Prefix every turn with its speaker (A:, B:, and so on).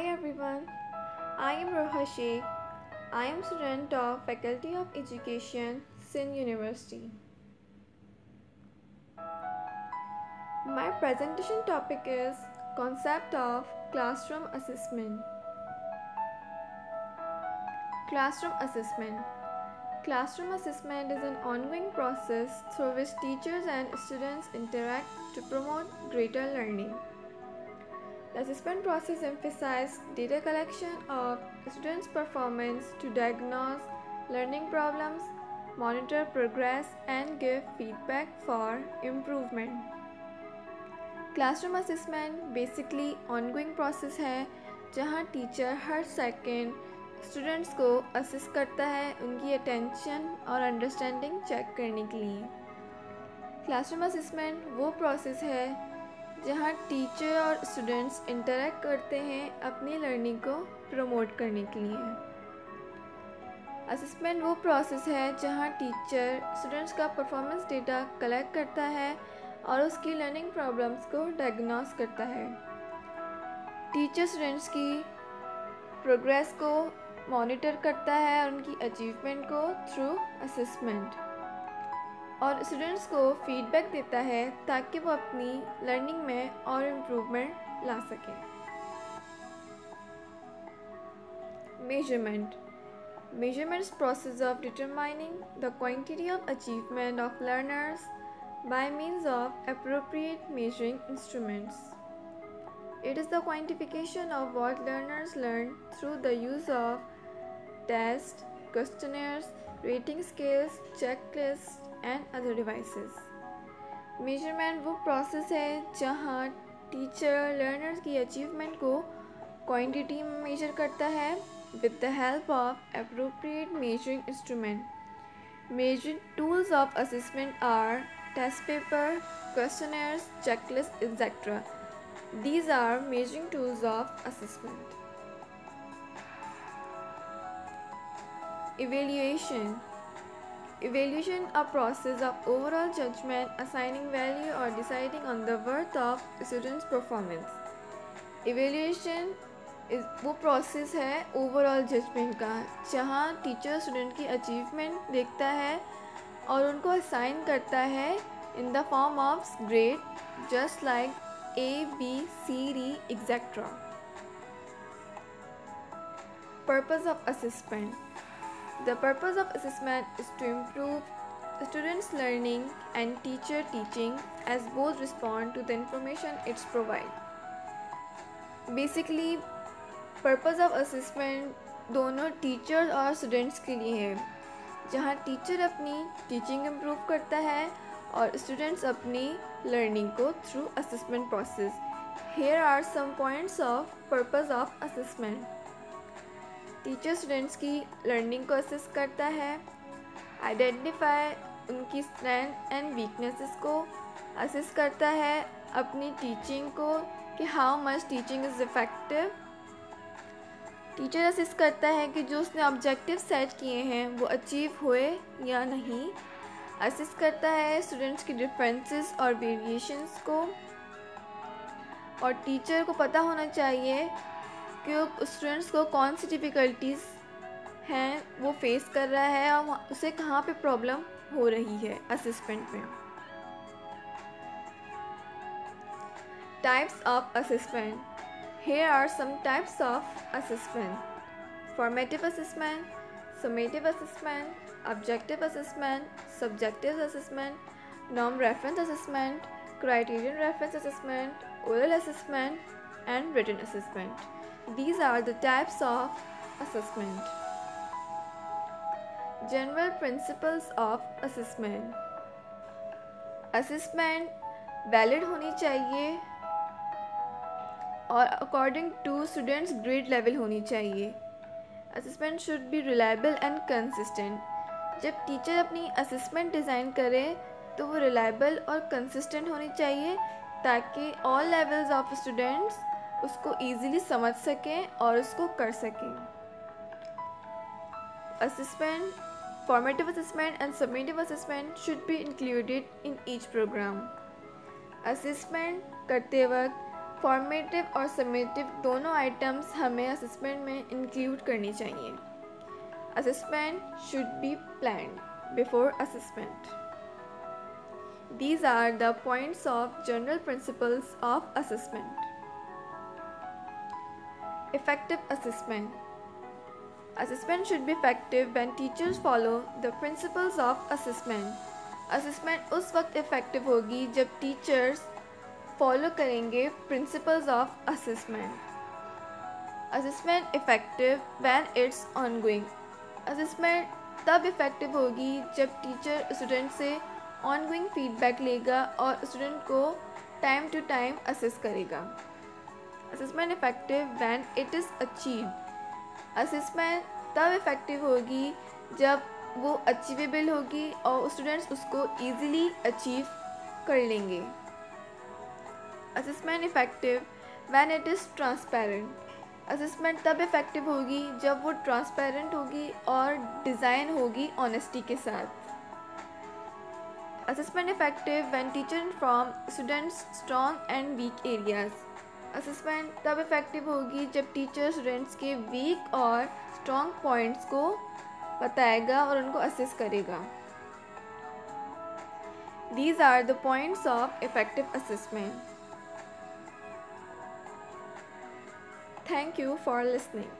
A: Hi everyone, I am Roha Sheikh. I am student of Faculty of Education, Sindh University. My presentation topic is Concept of Classroom Assessment. Classroom Assessment. Classroom assessment is an ongoing process through which teachers and students interact to promote greater learning. The assessment process emphasizes data collection of students' performance to diagnose learning problems, monitor progress, and give feedback for improvement. Classroom assessment basically ongoing process है जहाँ teacher हर second students को असिस करता है उनकी attention और understanding check करने के लिए। क्लासरूम असेसमेंट वो प्रोसेस है जहाँ टीचर और स्टूडेंट्स इंटरेक्ट करते हैं अपनी लर्निंग को प्रमोट करने के लिए। असेसमेंट वो प्रोसेस है जहाँ टीचर स्टूडेंट्स का परफॉर्मेंस डेटा कलेक्ट करता है और उसकी लर्निंग प्रॉब्लम्स को डायग्नोस करता है। टीचर स्टूडेंट्स की प्रोग्रेस को मॉनिटर करता है और उनकी अचीवमेंट को थ्रू असेसमेंट, और स्टूडेंट्स को फीडबैक देता है ताकि वो अपनी लर्निंग में और इम्प्रूवमेंट ला सकें। Measurement is process of determining the quantity of achievement of learners by means of appropriate measuring instruments. It is the quantification of what learners learn through the use of tests, questionnaires, rating scales, checklists and other devices. Measurement वो process है जहाँ teacher learners की achievement को quantity में major करता है with the help of appropriate measuring instrument. Measuring tools of assessment are test paper, questionnaires, checklists, etc. These are measuring tools of assessment. Evaluation a process of overall judgment, assigning value or deciding on the worth of students' performance. Evaluation वो process है overall judgement का जहाँ teacher student की achievement देखता है और उनको assign करता है in the form of grade just like A, B, C, D, etc. Purpose of assessment. The purpose of assessment is to improve students' learning and teacher teaching as both respond to the information it's provide. Basically, purpose of assessment दोनों teachers और students के लिए है, जहाँ teacher अपनी teaching improve करता है और स्टूडेंट्स अपनी लर्निंग को through assessment process. Here are some points of purpose of assessment. Teacher students की लर्निंग को असेस करता है, आइडेंटिफाई उनकी स्ट्रेंथ एंड वीकनेसेस को असेस करता है, अपनी टीचिंग को कि how much teaching is effective. Teacher assist करता है कि जो उसने ऑब्जेक्टिव सेट किए हैं वो अचीव हुए या नहीं। असिस्ट करता है स्टूडेंट्स की डिफरेंसेस और वेरिएशंस को, और टीचर को पता होना चाहिए कि स्टूडेंट्स को कौन सी डिफ़िकल्टीज़ हैं वो फेस कर रहा है और उसे कहाँ पे प्रॉब्लम हो रही है असेसमेंट में। Types of assessment. Here are some types of assessment: formative assessment, summative assessment, objective assessment, subjective assessment, norm reference assessment, criterion reference assessment, oral assessment, and written assessment. These are the types of assessment. General principles of assessment. Assessment valid होनी चाहिए और according to students grade level होनी चाहिए। Assessment should be reliable and consistent. जब teacher अपनी assessment design करे तो वो रिलायबल और कंसिस्टेंट होनी चाहिए ताकि ऑल लेवल्स ऑफ स्टूडेंट्स उसको ईज़िली समझ सकें और उसको कर सकें। Assessment, formative assessment and submitive assessment should be included in each programme. Assessment करते वक्त फॉर्मेटिव और समेटिव दोनों आइटम्स हमें असेसमेंट में इंक्लूड करनी चाहिए। Assessment should B planned before assessment. These are the points of general principles of assessment. Effective assessment. Assessment should be effective when teachers follow the principles of assessment. Assessment उस वक्त effective होगी जब teachers follow करेंगे principles of assessment. Assessment effective when it's ongoing. Assessment तब effective होगी जब teacher student से ongoing feedback लेगा और स्टूडेंट को टाइम टू टाइम असेस करेगा। Assessment effective when it is achieved. Assessment तब इफेक्टिव होगी जब वो अचीवेबल होगी और स्टूडेंट्स उसको ईजीली अचीव कर लेंगे। Assessment effective when it is transparent. Assessment तब इफेक्टिव होगी जब वो ट्रांसपेरेंट होगी और डिज़ाइन होगी ऑनेस्टी के साथ। Assessment effective when teacher inform students strong and weak areas. Assessment तब effective होगी जब teacher students के weak और strong points को बताएगा और उनको assess करेगा। These are the points of effective assessment. Thank you for listening.